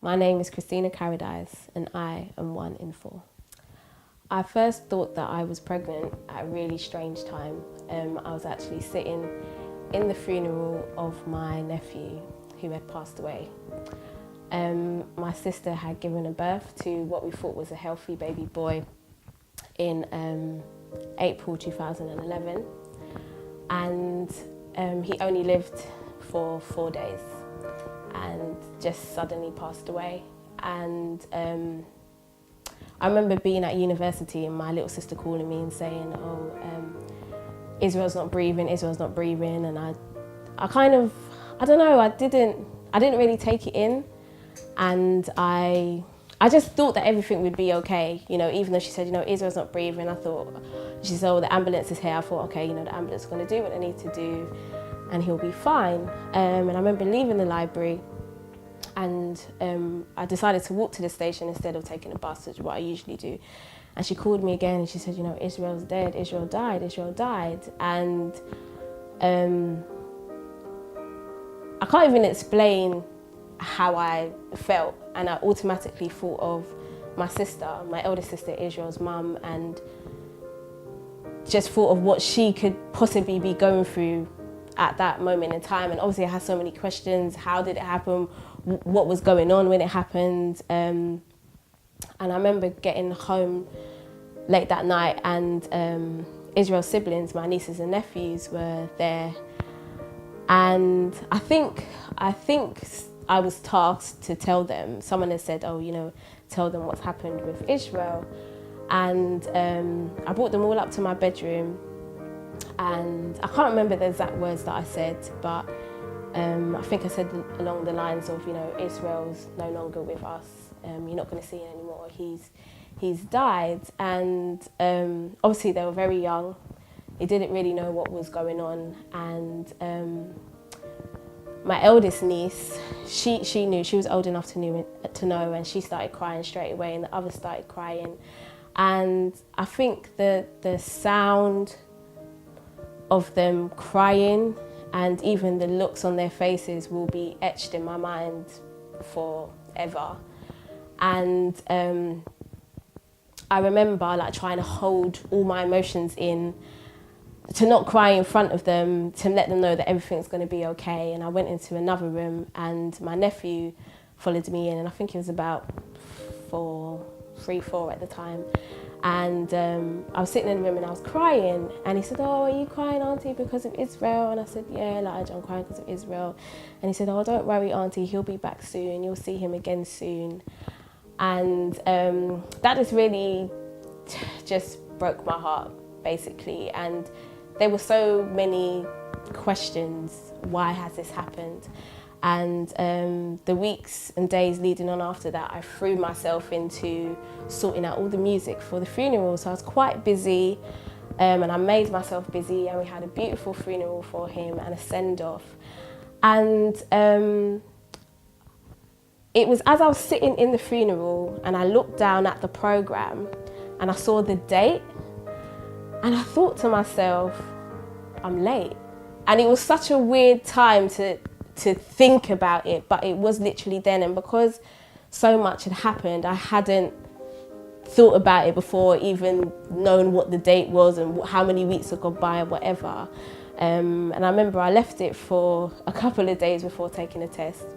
My name is Kristina Carridice and I am 1 in 4. I first thought that I was pregnant at a really strange time. I was actually sitting in the funeral of my nephew who had passed away. My sister had given a birth to what we thought was a healthy baby boy in April 2011, and he only lived for 4 days and just suddenly passed away. And I remember being at university and my little sister calling me and saying, Israel's not breathing, and I kind of, I don't know, I didn't really take it in, and I just thought that everything would be okay, even though she said, Israel's not breathing. I thought, she said, the ambulance is here. I thought, okay, the ambulance is going to do what they need to do and he'll be fine. And I remember leaving the library and I decided to walk to the station instead of taking a bus, which is what I usually do. And she called me again and she said, Israel's dead, Israel died. And I can't even explain how I felt, and I automatically thought of my sister, my eldest sister, Israel's mum, and just thought of what she could possibly be going through at that moment in time. And obviously I had so many questions. How did it happen? What was going on when it happened? And I remember getting home late that night and Israel's siblings, my nieces and nephews, were there. And I think I was tasked to tell them. Someone had said, tell them what's happened with Israel. And I brought them all up to my bedroom, and I can't remember the exact words that I said, but I think I said along the lines of, Israel's no longer with us. You're not going to see him anymore. He's died. And obviously they were very young. They didn't really know what was going on. And my eldest niece, she knew, she was old enough to know, and she started crying straight away, and the others started crying. And I think the sound of them crying and even the looks on their faces will be etched in my mind forever. And I remember trying to hold all my emotions in, to not cry in front of them, to let them know that everything's going to be okay. And I went into another room and my nephew followed me in, and I think he was about 3, 4 at the time. And I was sitting in the room and I was crying, and he said, are you crying, Auntie, because of Israel? And I said, yeah, I'm crying because of Israel. And he said, don't worry, Auntie, he'll be back soon, you'll see him again soon. And that just really just broke my heart, basically. And there were so many questions. Why has this happened? And the weeks and days leading on after that, I threw myself into sorting out all the music for the funeral. So I was quite busy, and I made myself busy, and we had a beautiful funeral for him and a send-off. And it was as I was sitting in the funeral and I looked down at the programme and I saw the date, and I thought to myself, I'm late. And it was such a weird time to think about it, but it was literally then. And because so much had happened, I hadn't thought about it before, even known what the date was and how many weeks had gone by or whatever. And I remember I left it for a couple of days before taking a test.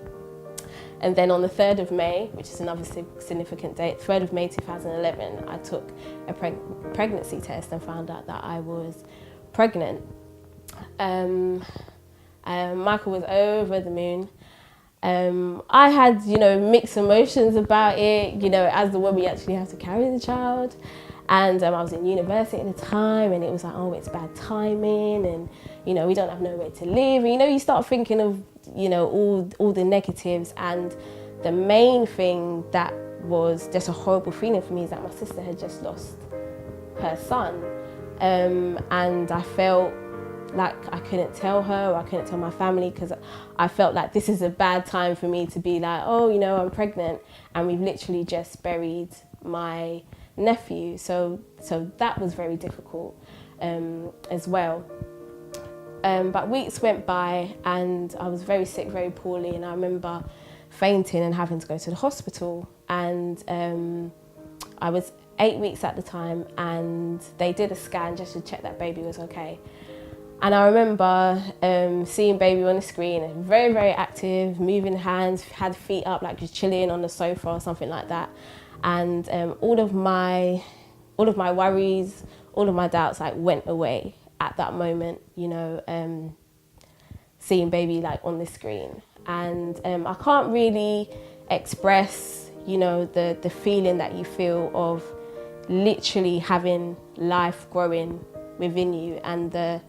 And then on the 3rd of May, which is another significant date, 3rd of May 2011, I took a pregnancy test and found out that I was pregnant. Michael was over the moon. I had, mixed emotions about it, as the woman you actually have to carry the child. And I was in university at the time, and it was like, it's bad timing, and, we don't have nowhere to live. And, you start thinking of, all the negatives. And the main thing that was just a horrible feeling for me is that my sister had just lost her son. And I felt like I couldn't tell her, or I couldn't tell my family, because I felt like this is a bad time for me to be like, I'm pregnant, and we've literally just buried my nephew. So that was very difficult as well. But weeks went by and I was very sick, very poorly, and I remember fainting and having to go to the hospital. And I was 8 weeks at the time, and they did a scan just to check that baby was okay. And I remember seeing baby on the screen, very, very active, moving hands, had feet up like just chilling on the sofa or something like that. And all of my worries, all of my doubts like went away at that moment, you know, seeing baby like on the screen. And I can't really express, you know, the feeling that you feel of literally having life growing within you, and the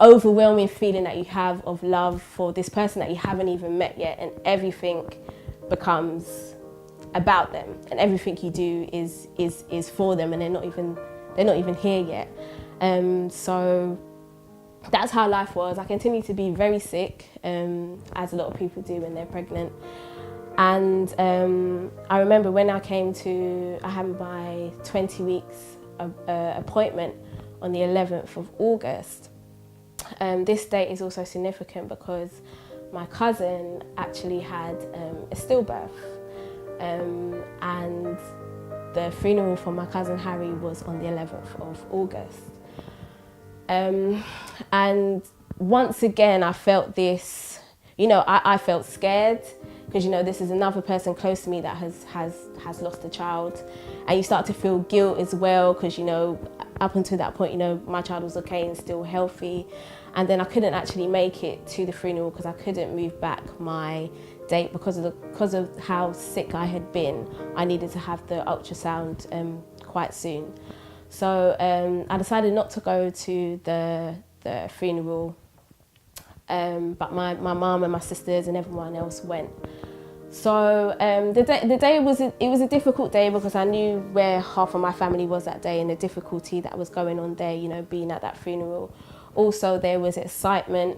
overwhelming feeling that you have of love for this person that you haven't even met yet, and everything becomes about them, and everything you do is for them, and they're not even here yet. So that's how life was. I continued to be very sick, as a lot of people do when they're pregnant. And I remember when I had my 20 weeks appointment on the 11th of August. This date is also significant because my cousin actually had a stillbirth, and the funeral for my cousin Harry was on the 11th of August. And once again, I felt this, you know, I felt scared because, you know, this is another person close to me that has lost a child, and you start to feel guilt as well because, you know, up until that point, you know, my child was okay and still healthy. And then I couldn't actually make it to the funeral because I couldn't move back my date because of how sick I had been. I needed to have the ultrasound quite soon. So I decided not to go to the funeral, but my mum and my sisters and everyone else went. So the day was a difficult day because I knew where half of my family was that day and the difficulty that was going on there, you know, being at that funeral. Also, there was excitement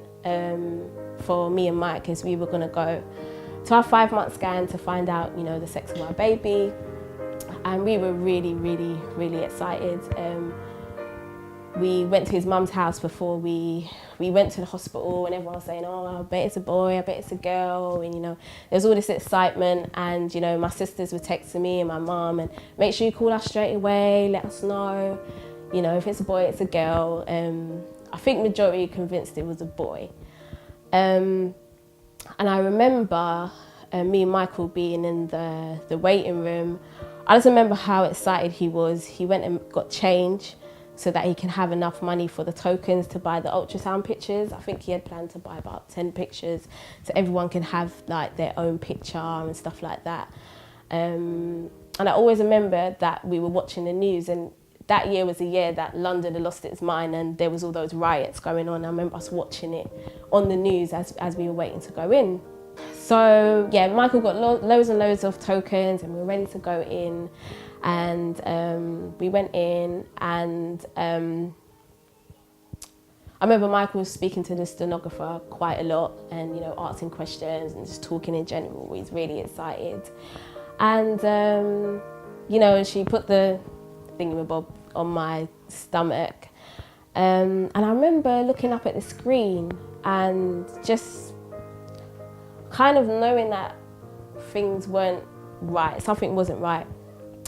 for me and Mike as we were going to go to our 5-month scan to find out, you know, the sex of our baby. And we were really, really, really excited. We went to his mum's house before we went to the hospital, and everyone was saying, oh, I bet it's a boy, I bet it's a girl. And, you know, there's all this excitement. And, you know, my sisters were texting me and my mum, and make sure you call us straight away, let us know. You know, if it's a boy, it's a girl. I think majority convinced it was a boy. And I remember me and Michael being in the waiting room. I just remember how excited he was. He went and got change so that he can have enough money for the tokens to buy the ultrasound pictures. I think he had planned to buy about 10 pictures so everyone can have like their own picture and stuff like that. And I always remember that we were watching the news, and that year was the year that London had lost its mind and there was all those riots going on. I remember us watching it on the news as we were waiting to go in. So yeah, Michael got loads and loads of tokens and we were ready to go in. And we went in, and I remember Michael was speaking to the stenographer quite a lot and, you know, asking questions and just talking in general. He's really excited. And, you know, she put the thingamabob on my stomach. And I remember looking up at the screen and just kind of knowing that things weren't right, something wasn't right.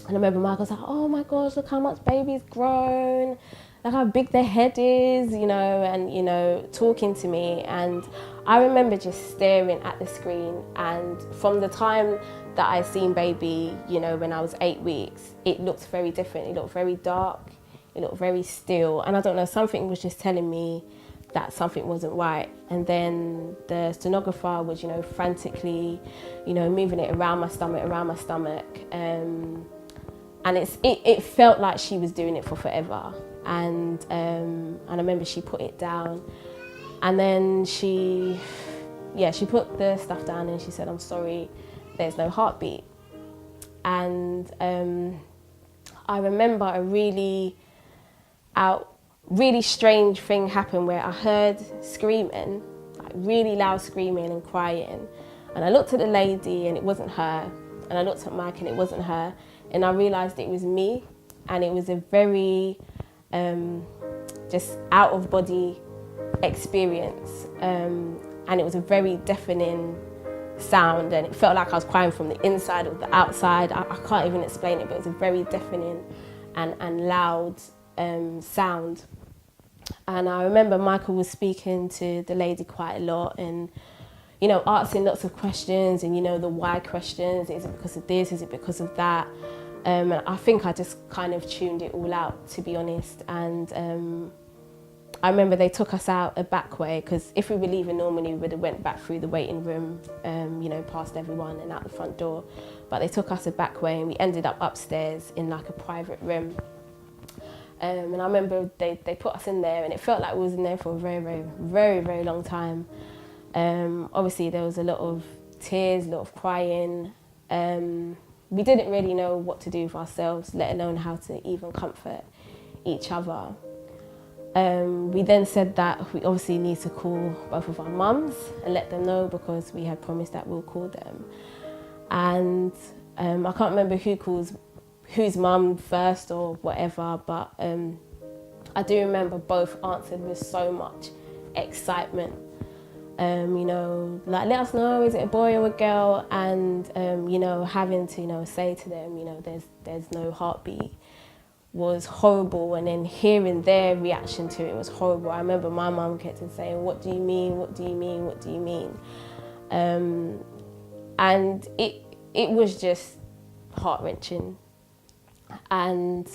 And I remember Michael was like, oh my gosh, look how much baby's grown, look how big their head is, you know, and, you know, talking to me. And I remember just staring at the screen, and from the time that I seen baby, you know, when I was 8 weeks, it looked very different. It looked very dark, it looked very still. And I don't know, something was just telling me that something wasn't right. And then the stenographer was, you know, frantically, you know, moving it around my stomach. And it felt like she was doing it for forever. And I remember she put it down, and then she put the stuff down and she said, I'm sorry, there's no heartbeat. And I remember a really strange thing happened where I heard screaming, like really loud screaming and crying. And I looked at the lady and it wasn't her. And I looked at Mike and it wasn't her. And I realised it was me. And it was a very just out of body experience. And it was a very deafening sound, and it felt like I was crying from the inside or the outside. I can't even explain it, but it was a very deafening and loud sound. And I remember Michael was speaking to the lady quite a lot, and asking lots of questions, and the why questions. Is it because of this? Is it because of that? And I think I just kind of tuned it all out, to be honest. And I remember they took us out a back way, because if we were leaving normally we would have went back through the waiting room, past everyone and out the front door. But they took us a back way, and we ended up upstairs in like a private room. And I remember they put us in there, and it felt like we was in there for a very, very, very, very long time. Obviously there was a lot of tears, a lot of crying. We didn't really know what to do for ourselves, let alone how to even comfort each other. We then said that we obviously need to call both of our mums and let them know, because we had promised that we'll call them. And I can't remember whose mum first or whatever, but I do remember both answered with so much excitement. Like, let us know, is it a boy or a girl? And having to say to them, there's no heartbeat, was horrible. And then hearing their reaction to it was horrible. I remember my mum kept on saying, what do you mean, what do you mean, what do you mean? And it was just heart-wrenching. And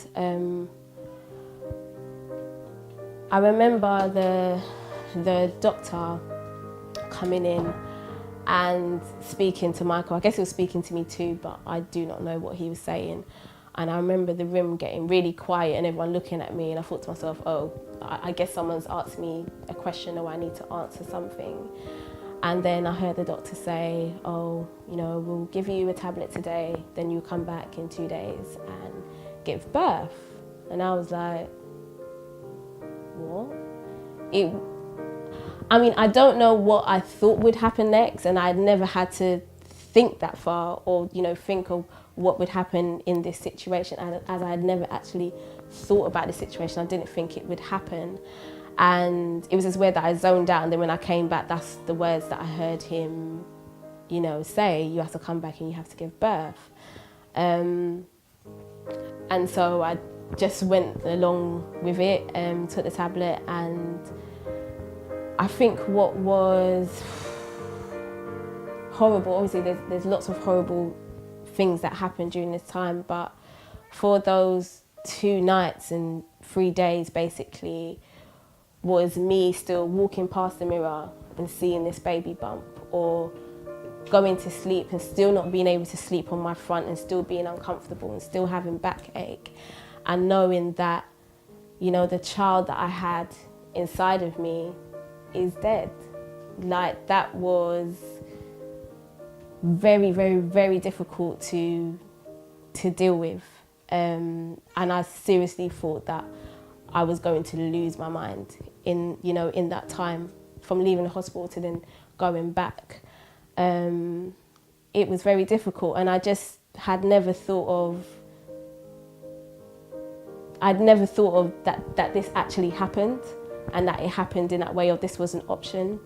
I remember the doctor coming in and speaking to Michael. I guess he was speaking to me too, but I do not know what he was saying. And I remember the room getting really quiet and everyone looking at me, and I thought to myself, oh, I guess someone's asked me a question, or I need to answer something. And then I heard the doctor say, oh, we'll give you a tablet today, then you come back in 2 days and give birth. And I was like, what? I don't know what I thought would happen next, and I'd never had to think that far, or think of what would happen in this situation, as I had never actually thought about the situation. I didn't think it would happen. And it was just weird that I zoned out, and then when I came back, that's the words that I heard him, say, you have to come back and you have to give birth. And so I just went along with it, took the tablet. And I think what was horrible, obviously there's lots of horrible things that happened during this time, but for those 2 nights and 3 days basically, was me still walking past the mirror and seeing this baby bump, or going to sleep and still not being able to sleep on my front, and still being uncomfortable and still having backache, and knowing that the child that I had inside of me is dead. Like, that was very, very, very difficult to deal with, and I seriously thought that I was going to lose my mind in that time, from leaving the hospital to then going back. It was very difficult, and I just had never thought of that this actually happened, and that it happened in that way, or this was an option.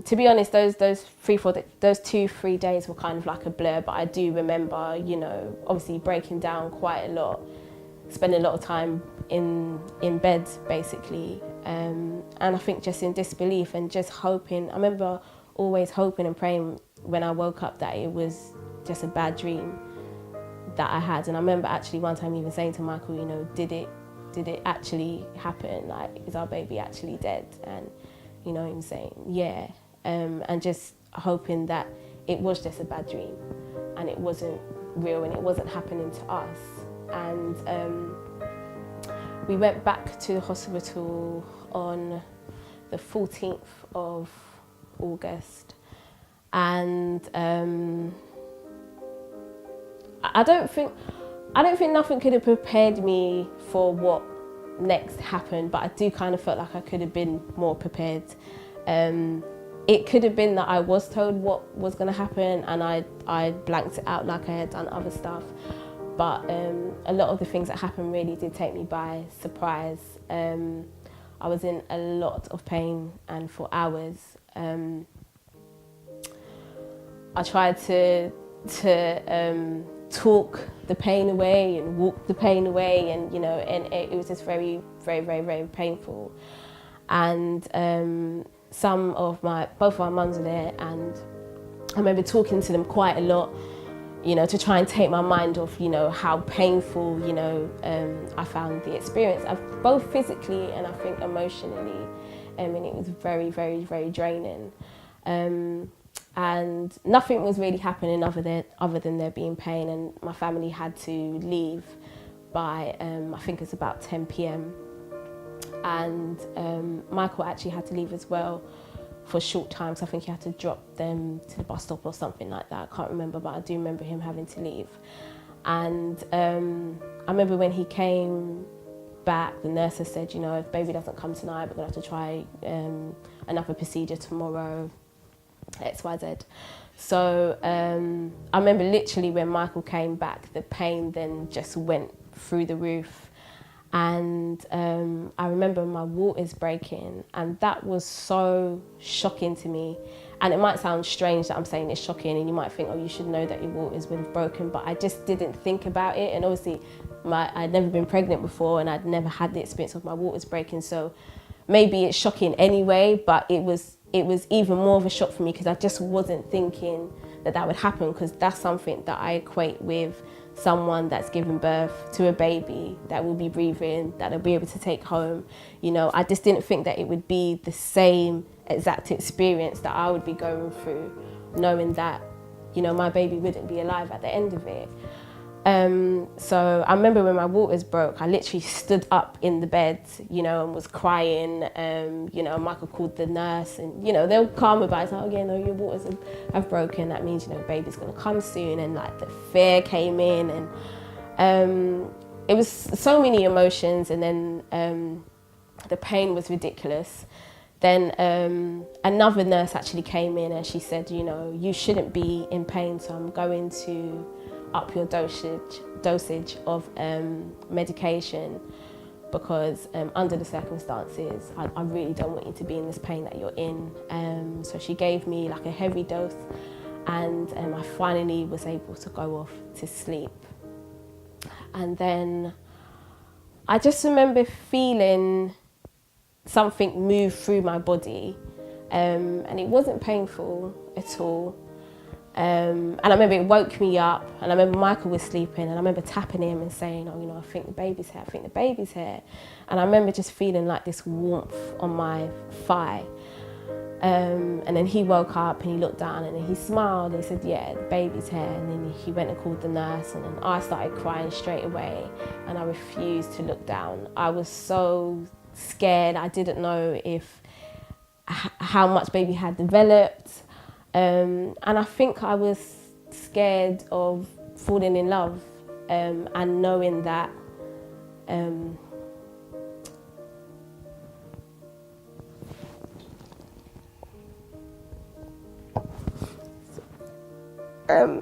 To be honest, those 2-3 days were kind of like a blur, but I do remember, obviously breaking down quite a lot, spending a lot of time in bed basically, and I think just in disbelief and just hoping. I remember always hoping and praying when I woke up that it was just a bad dream that I had. And I remember actually one time even saying to Michael, did it actually happen? Like, is our baby actually dead? And him saying, yeah, and just hoping that it was just a bad dream and it wasn't real and it wasn't happening to us. And we went back to the hospital on the 14th of August, and I don't think nothing could have prepared me for what next happened, but I do kind of felt like I could have been more prepared. It could have been that I was told what was going to happen and I blanked it out like I had done other stuff, but a lot of the things that happened really did take me by surprise. I I was in a lot of pain, and for hours. I tried to talk the pain away and walk the pain away, and it was just very, very, very, very painful. And both of my mums were there, and I remember talking to them quite a lot, to try and take my mind off, how painful, I found the experience, both physically and I think emotionally, and it was very, very, very draining. And nothing was really happening other than there being pain, and my family had to leave by, I think it's about 10 p.m. And Michael actually had to leave as well for a short time, so I think he had to drop them to the bus stop or something like that. I can't remember, but I do remember him having to leave. And I remember when he came back, the nurse had said, if baby doesn't come tonight, we're going to have to try another procedure tomorrow, XYZ. So I remember literally when Michael came back, the pain then just went through the roof. And I remember my waters breaking, and that was so shocking to me. And it might sound strange that I'm saying it's shocking, and you might think, oh, you should know that your waters would have broken, but I just didn't think about it. And obviously I'd never been pregnant before, and I'd never had the experience of my waters breaking, so maybe it's shocking anyway, but it was even more of a shock for me, because I just wasn't thinking that would happen, because that's something that I equate with someone that's given birth to a baby that will be breathing, that will be able to take home. I just didn't think that it would be the same exact experience that I would be going through, knowing that, my baby wouldn't be alive at the end of it. So I remember when my waters broke, I literally stood up in the bed, and was crying. Michael called the nurse, and they'll calm me by, oh yeah, no, your waters have broken. That means baby's gonna come soon. And like the fear came in, and it was so many emotions. And then the pain was ridiculous. Then another nurse actually came in, and she said, you shouldn't be in pain, so I'm going to up your dosage of medication, because under the circumstances, I really don't want you to be in this pain that you're in. So she gave me like a heavy dose, and I finally was able to go off to sleep. And then I just remember feeling something move through my body, and it wasn't painful at all. And I remember it woke me up, and I remember Michael was sleeping, and I remember tapping him and saying, oh, I think the baby's here, I think the baby's here. And I remember just feeling like this warmth on my thigh. And then he woke up and he looked down and he smiled and he said, yeah, the baby's here. And then he went and called the nurse, and then I started crying straight away, and I refused to look down. I was so scared. I didn't know how much baby had developed. And I think I was scared of falling in love, and knowing that I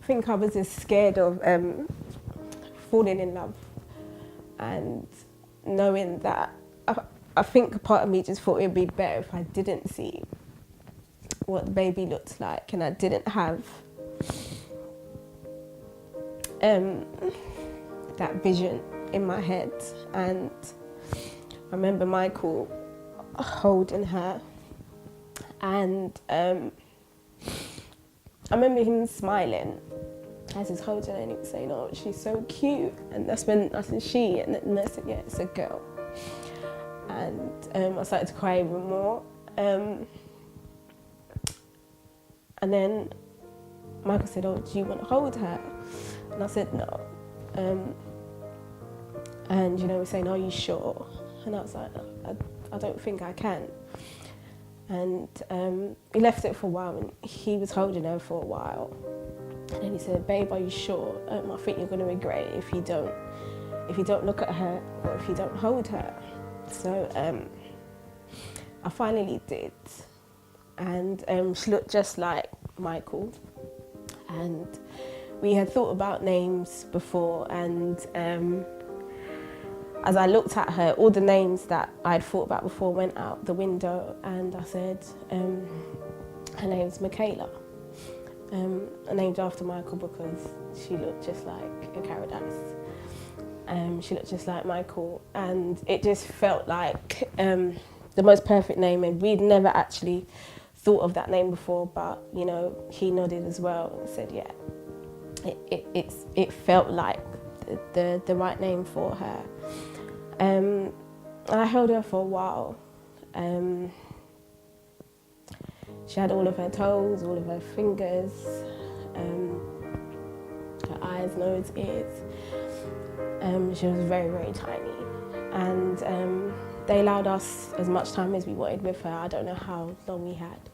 think I was just scared of falling in love, and knowing that I think a part of me just thought it would be better if I didn't see what the baby looked like, and I didn't have that vision in my head. And I remember Michael holding her, and I remember him smiling as he's holding her, and he was saying, oh, she's so cute. And that's when I said she, and then I said, yeah, it's a girl. And I started to cry even more. And then Michael said, oh, do you want to hold her? And I said, no. And he was saying, are you sure? And I was like, I don't think I can. And he left it for a while, and he was holding her for a while. And then he said, babe, are you sure? I think you're going to regret it if you don't look at her, or if you don't hold her. So I finally did. And she looked just like Michael. and we had thought about names before, and as I looked at her, all the names that I'd thought about before went out the window, and I said, her name's Michaela. Named after Michael because she looked just like a Carridice. She looked just like Michael, and it just felt like the most perfect name, and we'd never actually thought of that name before, but you know, he nodded as well and said, yeah, it felt like the right name for her. I held her for a while. She had all of her toes, all of her fingers, her eyes, nose, ears. She was very, very tiny, and they allowed us as much time as we wanted with her. I don't know how long we had.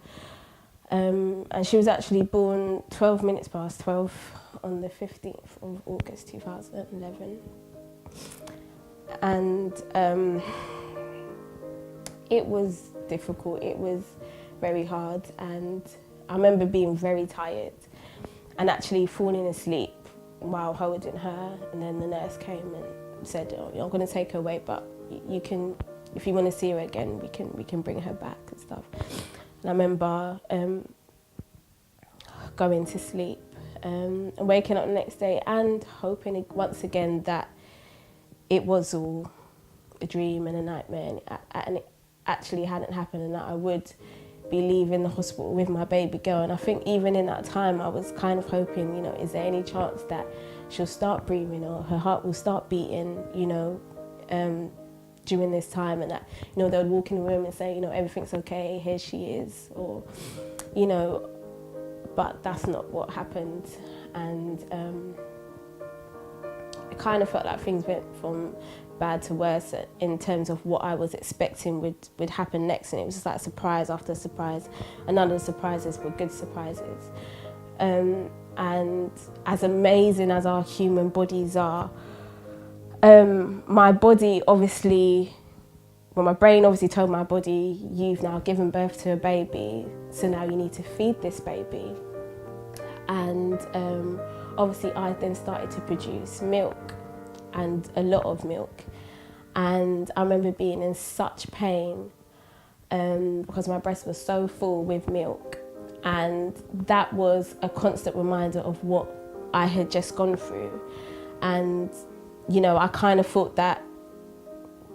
And she was actually born 12 minutes past 12 on the 15th of August 2011. And it was difficult, it was very hard, and I remember being very tired and actually falling asleep while holding her, and then the nurse came and said, oh, I'm going to take her away, but you can, if you want to see her again, we can bring her back and stuff. And I remember going to sleep and waking up the next day and hoping once again that it was all a dream and a nightmare, and it actually hadn't happened, and that I would be leaving the hospital with my baby girl. And I think even in that time I was kind of hoping, you know, is there any chance that she'll start breathing or her heart will start beating, you know, during this time, and that, you know, they would walk in the room and say, you know, everything's okay, here she is, or, you know, but that's not what happened. And it kind of felt like things went from bad to worse in terms of what I was expecting would happen next, and it was just like surprise after surprise, and none of the surprises were good surprises. And as amazing as our human bodies are, my body obviously, well, my brain obviously told my body, you've now given birth to a baby, so now you need to feed this baby. And obviously I then started to produce milk, and a lot of milk. And I remember being in such pain because my breast was so full with milk. And that was a constant reminder of what I had just gone through. And, you know, I kind of thought that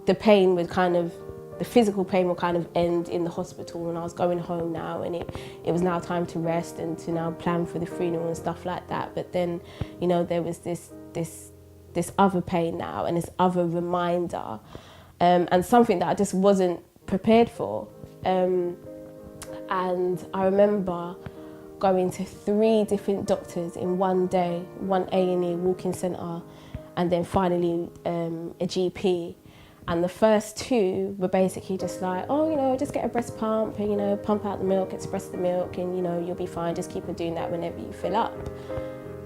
the pain would kind of, the physical pain would kind of end in the hospital, and I was going home now, and it was now time to rest and to now plan for the funeral and stuff like that. But then, you know, there was this other pain now, and this other reminder, and something that I just wasn't prepared for. And I remember going to 3 different doctors in one day, one A&E walk-in centre, and then finally a GP. And the first 2 were basically just like, oh, you know, just get a breast pump and, you know, pump out the milk, express the milk, and, you know, you'll be fine. Just keep on doing that whenever you fill up.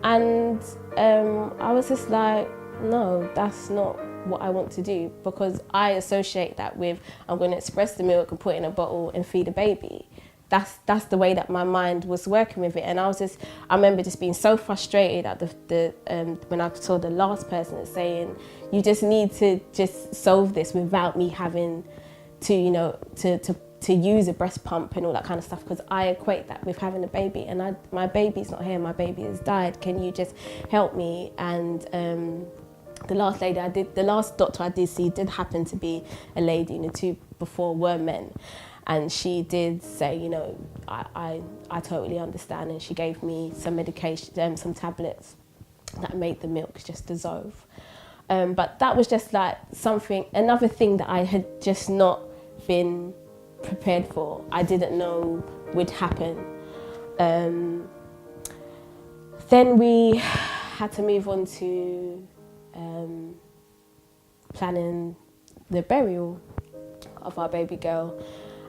And I was just like, no, that's not what I want to do, because I associate that with, I'm going to express the milk and put it in a bottle and feed a baby. That's the way that my mind was working with it. And I remember just being so frustrated at when I saw the last person saying, you just need to just solve this without me having to, you know, to use a breast pump and all that kind of stuff, because I equate that with having a baby, and my baby's not here, my baby has died, can you just help me? And the last doctor I did see did happen to be a lady, and the 2 before were men. And she did say, you know, I totally understand, and she gave me some medication, some tablets that made the milk just dissolve. But that was just like another thing that I had just not been prepared for. I didn't know would happen. Then we had to move on to planning the burial of our baby girl,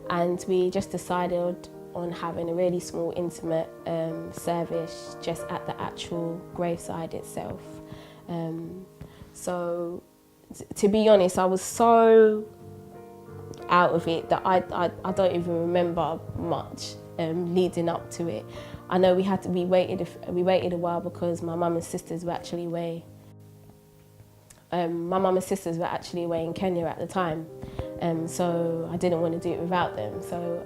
and we just decided on having a really small, intimate service just at the actual graveside itself. So to be honest, I was so out of it that I don't even remember much leading up to it. I know we waited a while because my mum and sisters were actually away. My mum and sisters were actually away in Kenya at the time, so I didn't want to do it without them. So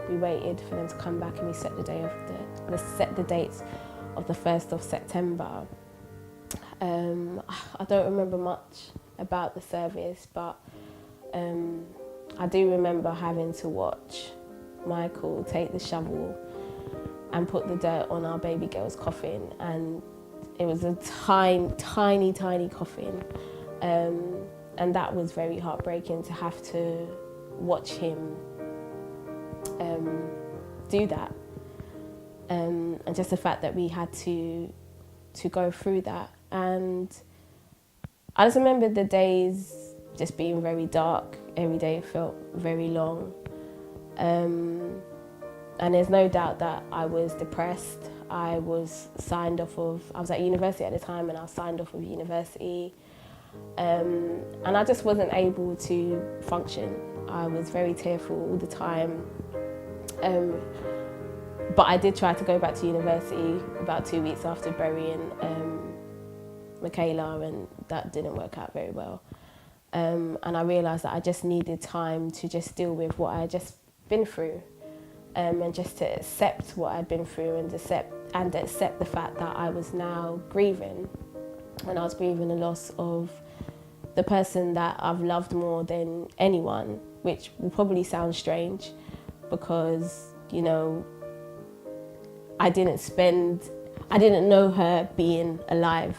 we waited for them to come back, and we set the dates of the 1st of September. I don't remember much about the service, but I do remember having to watch Michael take the shovel and put the dirt on our baby girl's coffin, and it was a tiny coffin, and that was very heartbreaking to have to watch him do that, and just the fact that we had to go through that. And I just remember the days just being very dark. Every day felt very long. And there's no doubt that I was depressed. I was at university at the time, and I was signed off of university. And I just wasn't able to function. I was very tearful all the time. But I did try to go back to university about 2 weeks after burying Michaela, and that didn't work out very well. And I realised that I just needed time to just deal with what I had just been through, and just to accept what I'd been through, and accept the fact that I was now grieving, and I was grieving the loss of the person that I've loved more than anyone, which will probably sound strange because, you know, I didn't know her being alive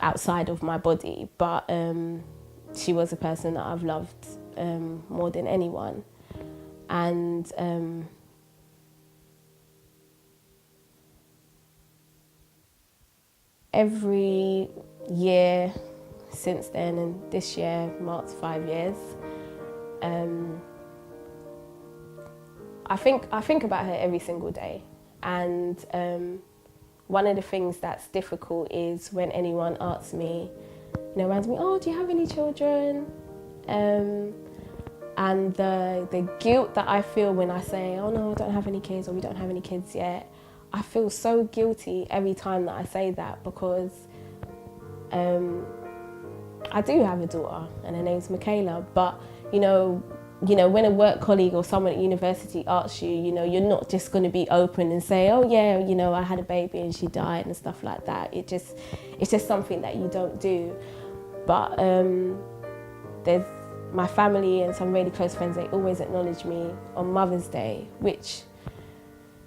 outside of my body, but she was a person that I've loved more than anyone. And every year since then, and this year marks 5 years, I think about her every single day. And one of the things that's difficult is when anyone asks me, around me, oh, do you have any children? And the guilt that I feel when I say, oh no, I don't have any kids, or we don't have any kids yet, I feel so guilty every time that I say that, because I do have a daughter, and her name's Michaela, but when a work colleague or someone at university asks you, you're not just going to be open and say, oh yeah, I had a baby and she died and stuff like that. It's just something that you don't do. But there's my family and some really close friends, they always acknowledge me on Mother's Day, which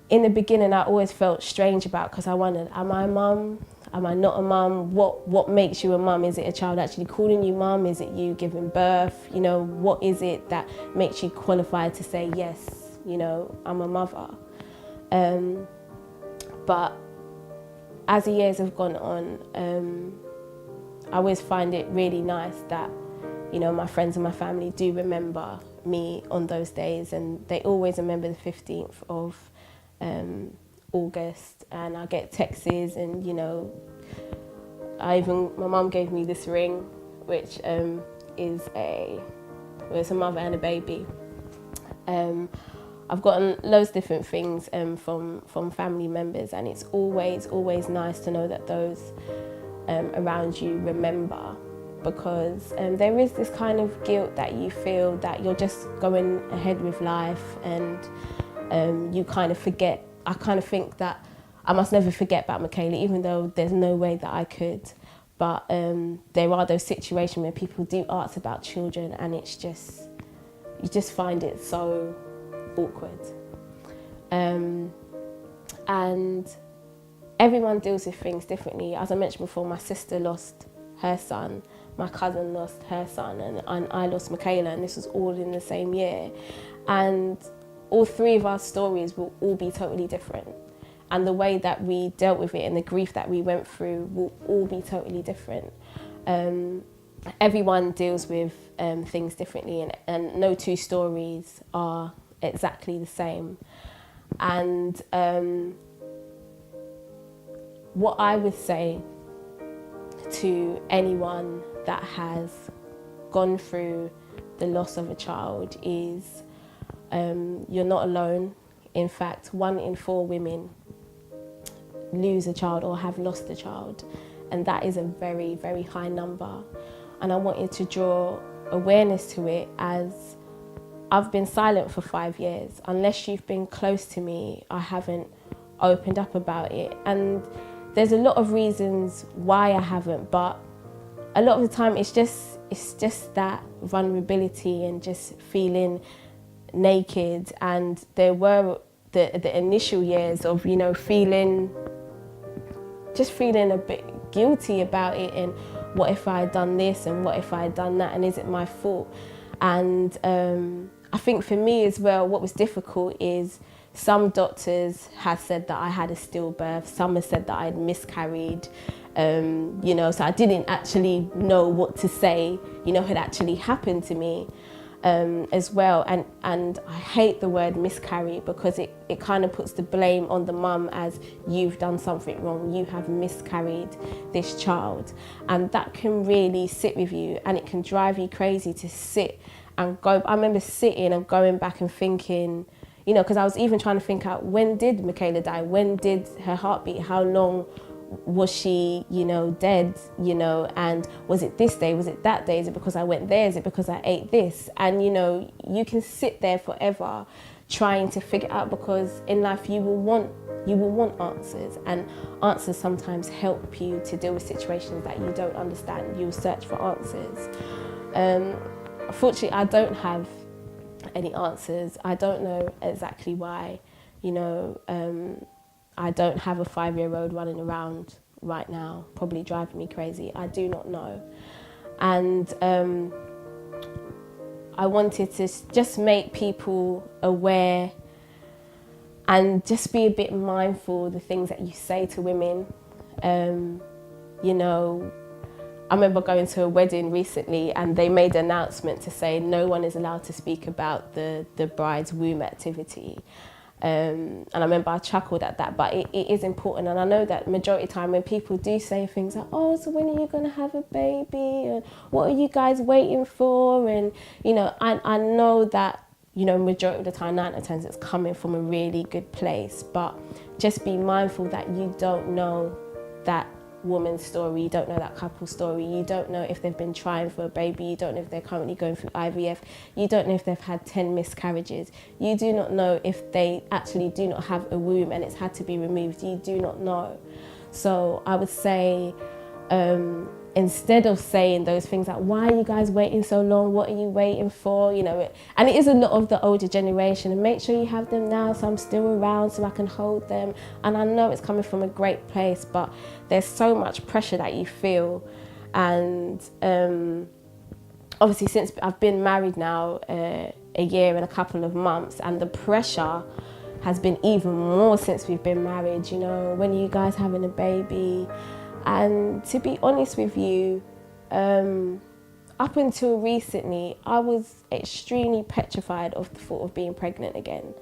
in the beginning I always felt strange about, because I wondered, am I a mum? Am I not a mum? What makes you a mum? Is it a child actually calling you mum? Is it you giving birth? What is it that makes you qualified to say, yes, I'm a mother? But as the years have gone on, I always find it really nice that, my friends and my family do remember me on those days, and they always remember the 15th of August, and I get texts, and my mum gave me this ring, which is it's a mother and a baby. I've gotten loads of different things from family members, and it's always nice to know that those around you remember, because there is this kind of guilt that you feel that you're just going ahead with life, and you kind of forget. I kind of think that I must never forget about Michaela, even though there's no way that I could. But there are those situations where people do ask about children, and it's just, you just find it so awkward. And everyone deals with things differently. As I mentioned before, my sister lost her son, my cousin lost her son, and I lost Michaela, and this was all in the same year. And all three of our stories will all be totally different. And the way that we dealt with it and the grief that we went through will all be totally different. Everyone deals with things differently, and no two stories are exactly the same. And what I would say to anyone that has gone through the loss of a child is, you're not alone in fact, 1 in 4 women lose a child or have lost a child. And that is a very, very high number. And I wanted to draw awareness to it, as I've been silent for 5 years. Unless you've been close to me, I haven't opened up about it. And there's a lot of reasons why I haven't, but a lot of the time it's just that vulnerability and just feeling naked. And there were the initial years of, you know, feeling a bit guilty about it, and what if I had done this and what if I had done that, and is it my fault? And I think for me as well, what was difficult is some doctors had said that I had a stillbirth, some had said that I had miscarried, you know, so I didn't actually know what to say, you know, had actually happened to me as well. And I hate the word miscarry, because it kind of puts the blame on the mum, as you've done something wrong, you have miscarried this child. And that can really sit with you, and it can drive you crazy to sit and go. I remember sitting and going back and thinking, you know, because I was even trying to think out, when did Michaela die? When did her heart beat? How long was she, you know, dead, you know, and was it this day? Was it that day? Is it because I went there? Is it because I ate this? And, you know, you can sit there forever trying to figure out, because in life you will want answers, and answers sometimes help you to deal with situations that you don't understand. You'll search for answers. Unfortunately, I don't have any answers. I don't know exactly why, you know, I don't have a 5-year-old running around right now, probably driving me crazy. I do not know. And I wanted to just make people aware and just be a bit mindful of the things that you say to women. You know, I remember going to a wedding recently, and they made an announcement to say no one is allowed to speak about the bride's womb activity. And I remember I chuckled at that, but it is important. And I know that majority of the time when people do say things like, oh, so when are you going to have a baby? And what are you guys waiting for? And, you know, I know that, you know, majority of the time, 9 out of 10, it's coming from a really good place. But just be mindful that you don't know that woman's story, you don't know that couple's story, you don't know if they've been trying for a baby, you don't know if they're currently going through IVF, you don't know if they've had 10 miscarriages, you do not know if they actually do not have a womb and it's had to be removed, you do not know. So I would say, instead of saying those things like, why are you guys waiting so long, what are you waiting for, you know, and it is a lot of the older generation, and make sure you have them now so I'm still around so I can hold them. And I know it's coming from a great place, but there's so much pressure that you feel. And obviously since I've been married now a year and a couple of months, and the pressure has been even more since we've been married, you know, when are you guys having a baby? And to be honest with you, up until recently, I was extremely petrified of the thought of being pregnant again.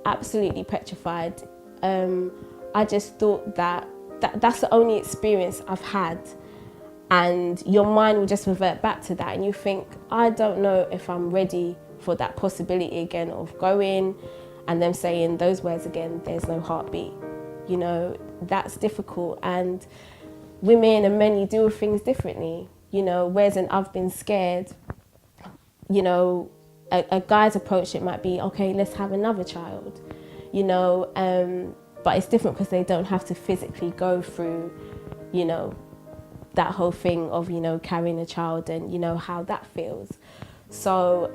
Absolutely petrified. I just thought that that's the only experience I've had. And your mind will just revert back to that. And you think, I don't know if I'm ready for that possibility again of going and them saying those words again, there's no heartbeat. You know, that's difficult. And women and men, you deal with things differently, you know, whereas I've been scared, you know, a guy's approach, it might be, okay, let's have another child, you know, but it's different because they don't have to physically go through, you know, that whole thing of, you know, carrying a child and, you know, how that feels. So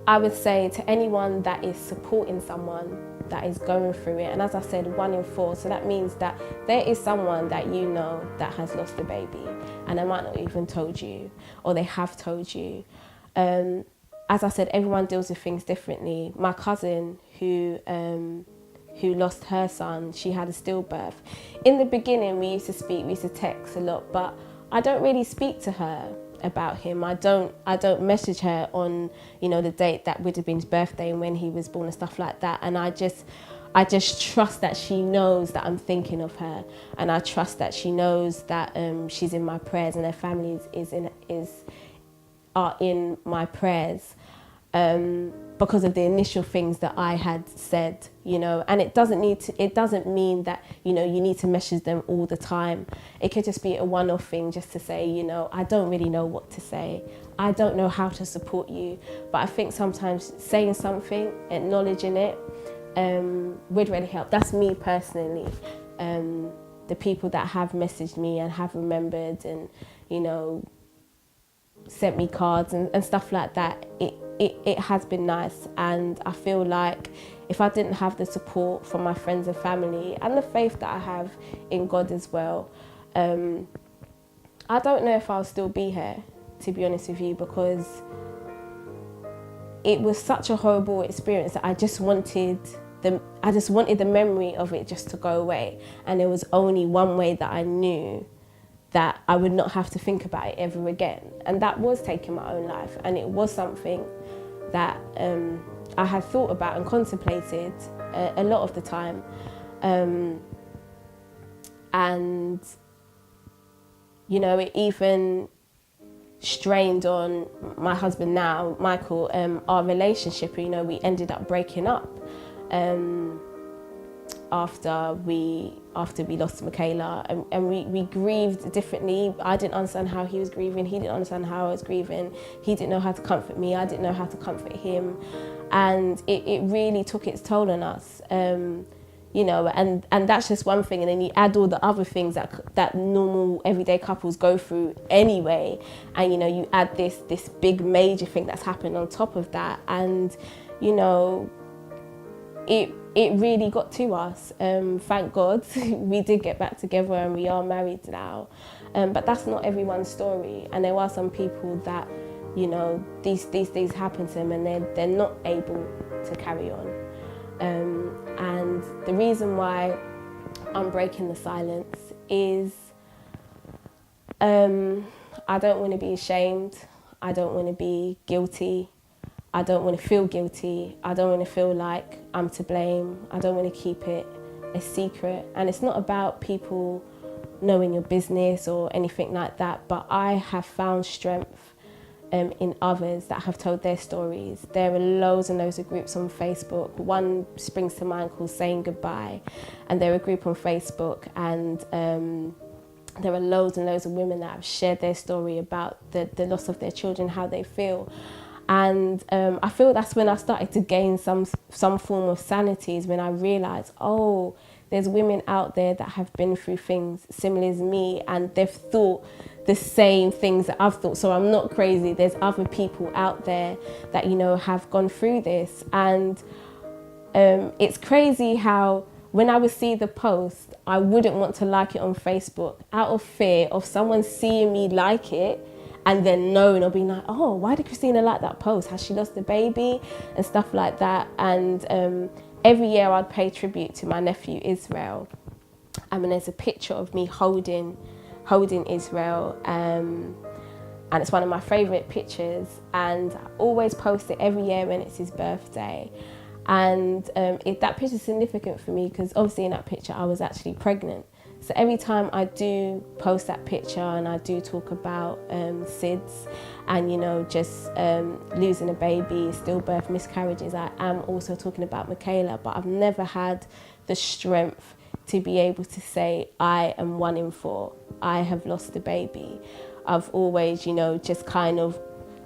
I would say to anyone that is supporting someone that is going through it, and as I said, 1 in 4, so that means that there is someone that you know that has lost a baby, and they might not even told you, or they have told you. As I said, everyone deals with things differently. My cousin who lost her son, she had a stillbirth. In the beginning, we used to text a lot, but I don't really speak to her about him. I don't message her on, you know, the date that would have been his birthday and when he was born and stuff like that. And I just trust that she knows that I'm thinking of her, and I trust that she knows that she's in my prayers, and her family are in my prayers. because of the initial things that I had said, you know. And it doesn't mean that, you know, you need to message them all the time. It could just be a one-off thing, just to say, you know, I don't really know what to say. I don't know how to support you. But I think sometimes saying something, acknowledging it, would really help. That's me personally. The people that have messaged me and have remembered and, you know, sent me cards and stuff like that, it has been nice. And I feel like if I didn't have the support from my friends and family and the faith that I have in God as well, I don't know if I'll still be here, to be honest with you, because it was such a horrible experience that I just wanted the memory of it just to go away. And there was only one way that I knew that I would not have to think about it ever again. And that was taking my own life. And it was something that I had thought about and contemplated a lot of the time. And, you know, it even strained on my husband now, Michael, our relationship. You know, we ended up breaking up after we lost Michaela, and we grieved differently. I didn't understand how he was grieving, he didn't understand how I was grieving. He didn't know how to comfort me, I didn't know how to comfort him, and it really took its toll on us. You know, and that's just one thing, and then you add all the other things that normal everyday couples go through anyway, and you know, you add this big major thing that's happened on top of that, and you know, it really got to us. Thank God we did get back together and we are married now, but that's not everyone's story, and there are some people that, you know, these things happen to them and they're not able to carry on. And the reason why I'm breaking the silence is I don't want to be ashamed, I don't want to be guilty, I don't want to feel guilty, I don't want to feel like I'm to blame, I don't want to keep it a secret. And it's not about people knowing your business or anything like that, but I have found strength in others that have told their stories. There are loads and loads of groups on Facebook. One springs to mind called Saying Goodbye, and they're a group on Facebook, and there are loads and loads of women that have shared their story about the loss of their children, how they feel. And I feel that's when I started to gain some form of sanity, is when I realised, oh, there's women out there that have been through things similar to me, and they've thought the same things that I've thought, so I'm not crazy. There's other people out there that, you know, have gone through this. And it's crazy how when I would see the post, I wouldn't want to like it on Facebook out of fear of someone seeing me like it and then knowing or being like, oh, why did Kristina like that post? Has she lost a baby? And stuff like that. And every year I'd pay tribute to my nephew Israel. I mean, there's a picture of me holding Israel, and it's one of my favourite pictures, and I always post it every year when it's his birthday. And that picture is significant for me because obviously in that picture I was actually pregnant. So every time I do post that picture and I do talk about SIDS and, you know, just losing a baby, stillbirth, miscarriages, I am also talking about Michaela, but I've never had the strength to be able to say I am 1 in 4. I have lost a baby. I've always, you know, just kind of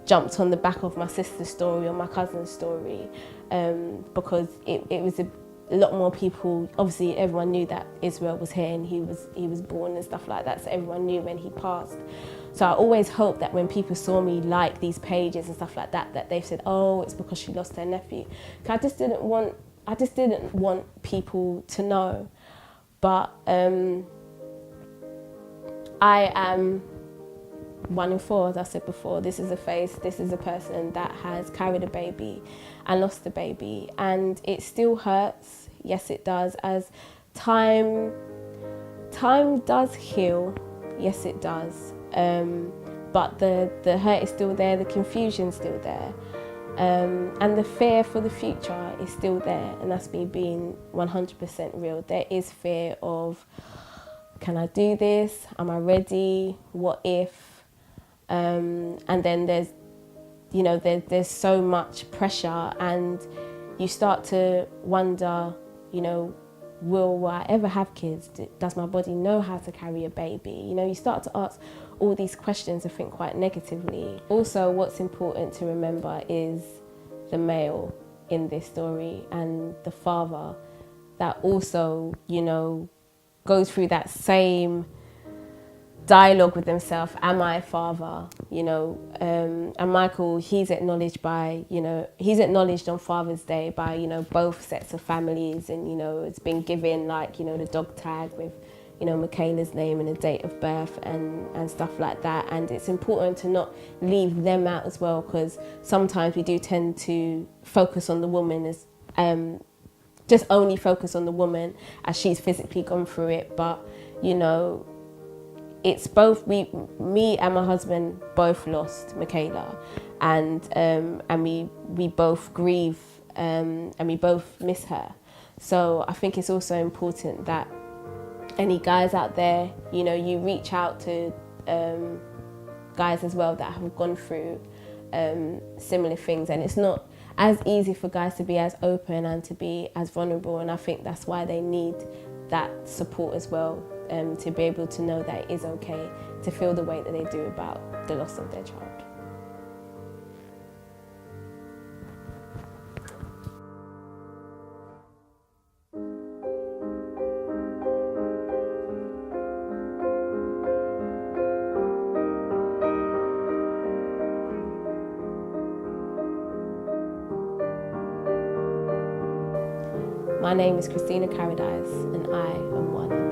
jumped on the back of my sister's story or my cousin's story, because it was a lot more people. Obviously, everyone knew that Israel was here and he was born and stuff like that, so everyone knew when he passed. So I always hoped that when people saw me like these pages and stuff like that, that they've said, oh, it's because she lost her nephew. 'Cause I just didn't want people to know. But I am 1 in 4, as I said before. This is a face, this is a person that has carried a baby and lost a baby. And it still hurts, yes it does, as time does heal, yes it does. But the hurt is still there, the confusion's still there. And the fear for the future is still there, and that's me being 100% real. There is fear of, can I do this? Am I ready? What if? And then there's you know, there's so much pressure, and you start to wonder, you know, will I ever have kids? Does my body know how to carry a baby? You know, you start to ask all these questions, I think, quite negatively. Also, what's important to remember is the male in this story and the father that also, you know, goes through that same dialogue with himself. Am I a father? You know, and Michael, he's acknowledged on Father's Day by, you know, both sets of families, and, you know, it's been given, like, you know, the dog tag with, you know, Michaela's name and a date of birth and stuff like that. And it's important to not leave them out as well, because sometimes we do tend to focus on the woman as just only focus on the woman as she's physically gone through it. But, you know, it's both me and my husband both lost Michaela, and we both grieve, and we both miss her. So I think it's also important that any guys out there, you know, you reach out to guys as well that have gone through similar things. And it's not as easy for guys to be as open and to be as vulnerable, and I think that's why they need that support as well, to be able to know that it is okay to feel the way that they do about the loss of their child. My name is Kristina Carridice, and I am one.